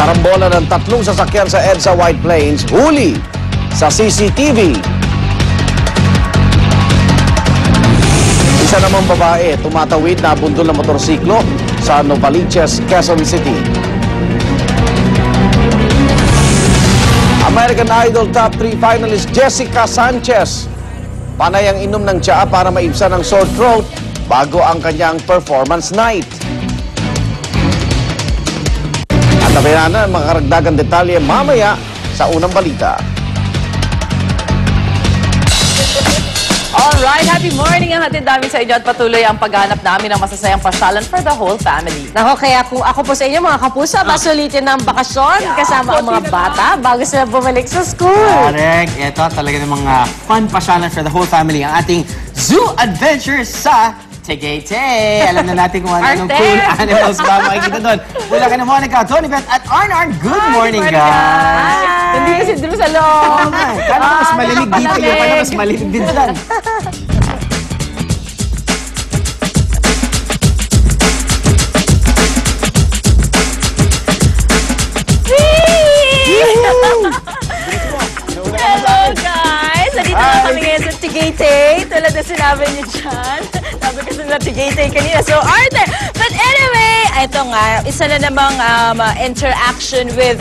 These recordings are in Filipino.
Karambola ng tatlong sasakyan sa EDSA White Plains, huli sa CCTV. Isa namang babae, tumatawid na bundol ng motorsiklo sa Novaliches, Quezon City. American Idol Top 3 finalist Jessica Sanchez, panay ang inom ng tsaa para maibsan ang sore throat bago ang kanyang performance night. At nabihan na ang mga karagdagang detalye mamaya sa unang balita. Alright, happy morning ang hatid namin sa inyo at patuloy ang paghanap namin ng masasayang pasyalan for the whole family. Nako, kaya kung ako po sa inyo mga kapuso, masulitin ng bakasyon kasama ang mga bata bago sila bumalik sa school. Correct. Ito talaga ng mga fun pasyalan for the whole family. Ang ating zoo adventures sa Tagaytay. Alam na natin kung anong cool animals ba makikita doon. Mula ka na Monica, Tony Beth at Arn. Good morning, guys. Hindi kasi Drew sa loob. Kala mas malilig dito. Yung pala mas malilig din dyan. Hello guys! Nandito na kami ngayon sa Tagaytay. Tulad na sinabi niyo dyan. Sabi kasi na Tagaytay kanina. So, Arthur! But anyway, ito nga, isa na namang interaction with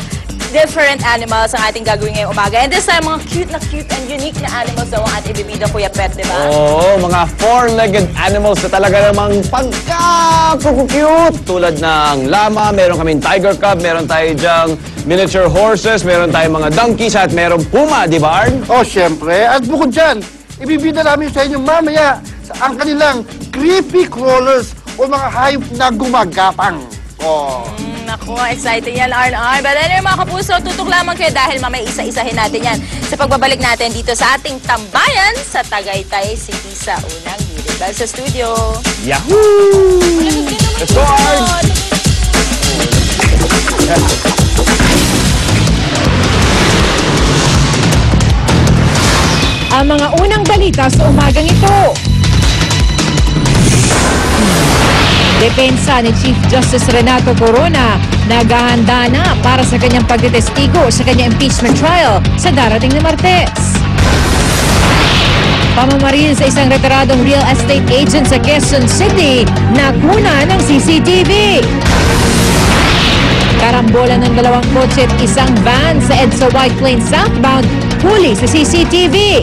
different animals ang ating gagawin ngayong umaga. And this time, mga cute and unique na animals daw ang ating ibibida, Kuya Pet, di ba? Oo, mga four-legged animals na talaga namang pagka-cute. Tulad ng llama, meron kaming tiger cub, meron tayo dyang miniature horses, meron tayong mga donkeys at meron puma, di ba, Arn? Oh, syempre. At bukod dyan, ibibida namin sa inyo mamaya ang kanilang creepy crawlers o mga hayop na gumagapang. Oh. Naku, exciting yan, RR. But anyway, mga kapuso, tutok lamang kayo dahil mamaya isa-isahin natin yan sa pagbabalik natin dito sa ating tambayan sa Tagaytay City sa unang Gilid. Dahil sa studio. Yahoo! Let's go, Arn! Ang mga unang balita sa umagang ito. Depensa ni Chief Justice Renato Corona naghahanda na para sa kanyang pagdetestigo sa kanyang impeachment trial sa darating na Martes. Pamamaril sa isang retiradong real estate agent sa Quezon City, nakuna ng CCTV. Karambola ng dalawang kotse at isang van sa EDSA White Plains southbound, huli sa CCTV.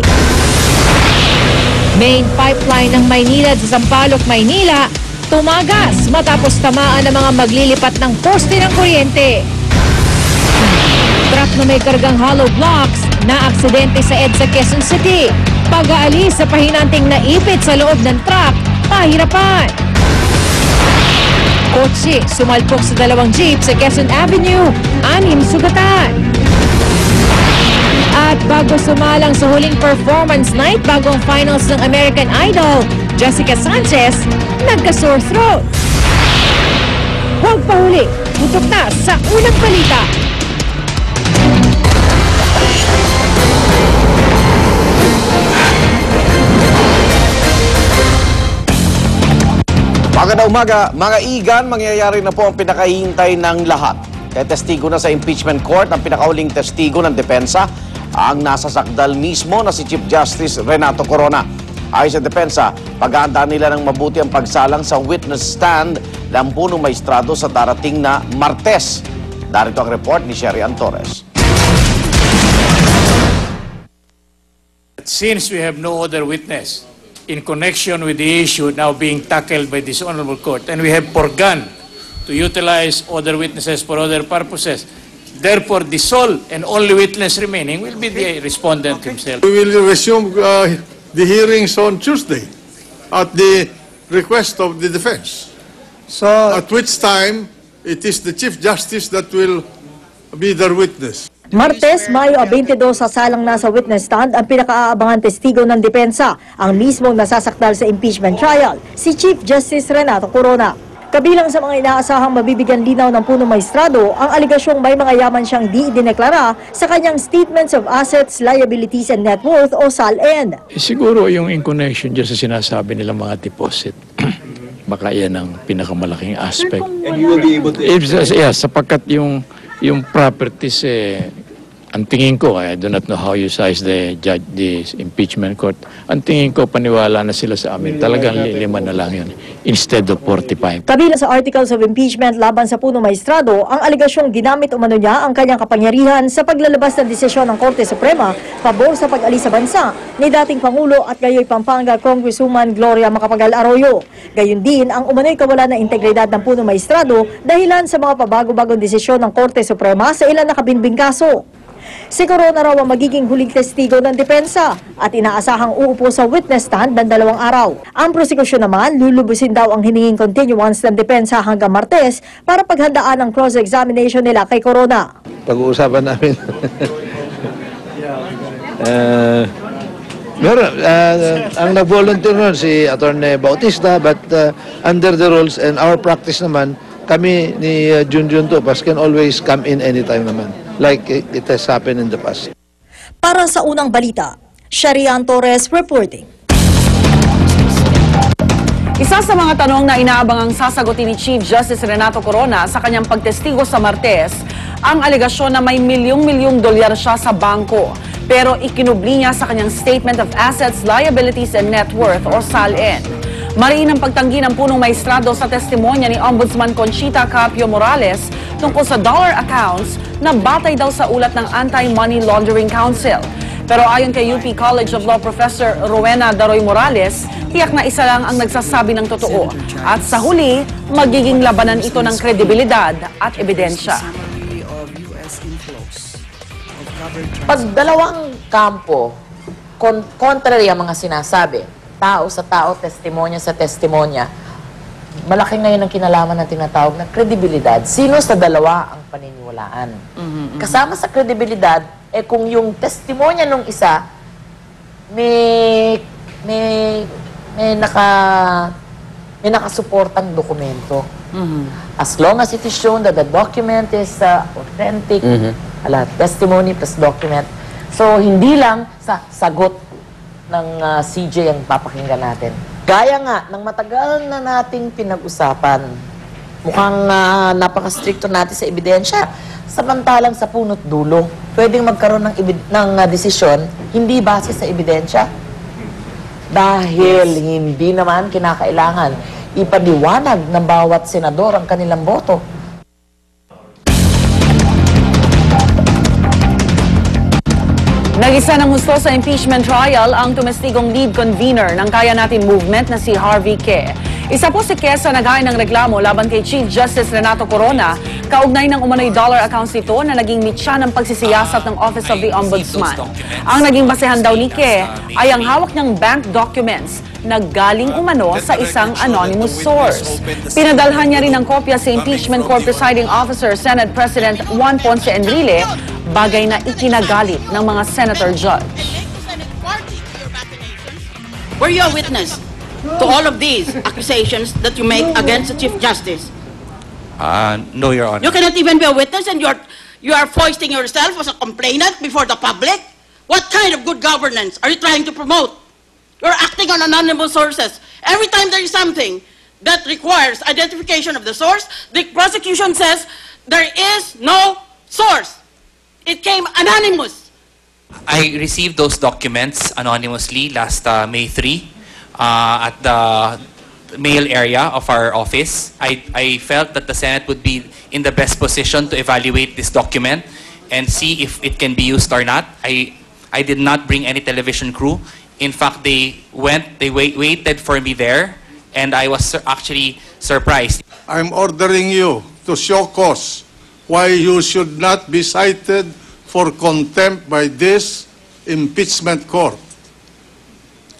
Main pipeline ng Maynilad sa Sampaloc, Maynila, tumagas matapos tamaan ng mga maglilipat ng poste ng kuryente. Truck na may kargang hollow blocks na aksidente sa EDSA Quezon City. Pag-aalis sa pahinanting naipit sa loob ng truck, pahirapan. Kotse sumalpok sa dalawang jeep sa Quezon Avenue, 6 sugatan. At bago sumalang sa huling performance night bagong finals ng American Idol, Jessica Sanchez, nagka-sore throat. Huwag pahuli, tutok na sa unang balita. Magandang umaga, mga igan, mangyayari na po ang pinakahihintay ng lahat. Kaya testigo na sa impeachment court ang pinakauling testigo ng depensa, ang nasasakdal mismo na si Chief Justice Renato Corona. Ayon sa depensa, paghahanda nila ng mabuti ang pagsalang sa witness stand ng punong maestrado sa darating na Martes. Darito ang report ni Sherry Ann Torres. Since we have no other witness in connection with the issue now being tackled by this honorable court, and we have forgone to utilize other witnesses for other purposes, therefore the sole and only witness remaining will be the respondent himself. We will resume the hearings on Tuesday at the request of the defense. So, at which time it is the Chief Justice that will be their witness. Martes, Mayo 22 sa salang nasa witness stand ang pinakaaabangan testigo ng depensa, ang mismong nasasakdal sa impeachment trial, si Chief Justice Renato Corona. Kabilang sa mga inaasahang mabibigyan linaw ng punong maestrado ang aligasyong may mga yaman siyang di idineklara sa kanyang Statements of Assets, Liabilities and Net Worth o SALN. Siguro yung in connection dyan sa sinasabi nila mga deposit. Baka yan ang pinakamalaking aspect. And you will be able to... Yeah, sapagkat yung yung properties, ang tingin ko, I do not know how you size the impeachment court. Ang tingin ko, paniwala na sila sa amin. Talagang 5 na lang yun, instead of 45. Kabilang sa articles of impeachment laban sa punong maestrado, ang alegasyong ginamit umano niya ang kanyang kapangyarihan sa paglalabas ng desisyon ng Korte Suprema pabor sa pag-alis sa bansa ni dating Pangulo at gayoy Pampanga Congresswoman Gloria Macapagal Arroyo. Gayon din ang umano'y kawalan ng integridad ng punong maestrado dahilan sa mga pabago-bagong desisyon ng Korte Suprema sa ilan na kabinbing kaso. Si Corona raw ang magiging huling testigo ng depensa at inaasahang uupo sa witness stand ng 2 araw. Ang prosekusyon naman, lulubusin daw ang hininging continuance ng depensa hanggang Martes para paghandaan ang cross-examination nila kay Corona. Pag-uusapan namin. Ang nag-volunteer nun si Atty. Bautista, but under the rules and our practice naman, kami ni Junjun Topas can always come in anytime naman, like it has happened in the past. Para sa unang balita, Sharian Torres reporting. Isa sa mga tanong na inaabangang sasagutin ni Chief Justice Renato Corona sa kanyang pagtestigo sa Martes, ang alegasyon na may milyong-milyong dolyar siya sa bangko. Pero ikinubli niya sa kanyang Statement of Assets, Liabilities and Net Worth o SALN. Mariin ang pagtanggi ng punong maestrado sa testimonya ni Ombudsman Conchita Carpio Morales tungkol sa dollar accounts na batay daw sa ulat ng Anti-Money Laundering Council. Pero ayon kay UP College of Law Professor Rowena Daroy Morales, tiyak na isa lang ang nagsasabi ng totoo. At sa huli, magiging labanan ito ng kredibilidad at ebidensya. Pag dalawang kampo, contrary ang mga sinasabi, tao sa tao, testimonya sa testimonya, malaki ngayon ang kinalaman ng tinatawag na kredibilidad. Sino sa dalawa ang paniniwalaan? Kasama sa kredibilidad, kung yung testimonya nung isa may nakasuportang dokumento. As long as it is shown that the document is authentic, testimony plus document. So, hindi lang sa sagot ng CJ ang papakinggan natin. Gaya nga, ng matagal na nating pinag-usapan, mukhang napaka-stricto natin sa ebidensya. Samantalang sa punot dulo, pwedeng magkaroon ng desisyon hindi base sa ebidensya. Dahil hindi naman kinakailangan ipaliwanag ng bawat senador ang kanilang boto. Nag-isa ng gusto sa impeachment trial ang tumestigong lead convener ng Kaya Natin Movement na si Harvey Ke. Isa po si Ke sa naghain ng reklamo laban kay Chief Justice Renato Corona, kaugnay ng umano'y dollar accounts ito na naging mitya ng pagsisiyasat ng Office of the Ombudsman. Ang naging basehan daw ni Ke ay ang hawak niyang bank documents na galing umano sa isang anonymous source. Pinadalhan niya rin ng kopya sa Impeachment Court Presiding Officer Senate President Juan Ponce Enrile, bagay na ikinagalit ng mga senator judge. Were you a witness to all of these accusations that you make against the Chief Justice? No, Your Honor. You cannot even be a witness and you are foisting yourself as a complainant before the public? What kind of good governance are you trying to promote? You're acting on anonymous sources. Every time there is something that requires identification of the source, the prosecution says there is no source. It came anonymous. I received those documents anonymously last May 3 at the mail area of our office. I felt that the Senate would be in the best position to evaluate this document and see if it can be used or not. I did not bring any television crew. In fact, they waited for me there, and I was actually surprised. I'm ordering you to show cause why you should not be cited for contempt by this impeachment court.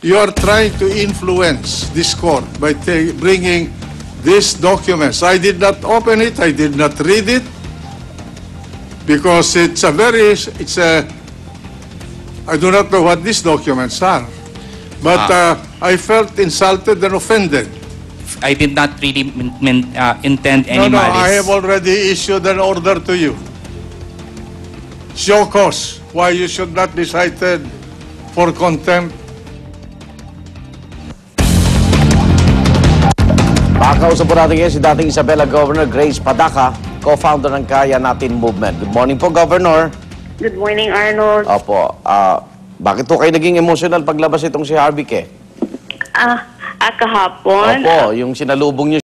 You are trying to influence this court by bringing these documents. I did not open it, I did not read it, because I do not know what these documents are. But I felt insulted and offended. I did not really intend any No, malice. I have already issued an order to you. Show cause why you should not be cited for contempt. Pakausap po natin ngayon si dating Isabela Governor Grace Padaca. co-founder ng Kaya Natin Movement. Good morning po, Governor. Good morning, Arnold. Opo. Bakit po kayo naging emotional paglabas itong si Harvick eh? Kahapon. Opo, yung sinalubong niyo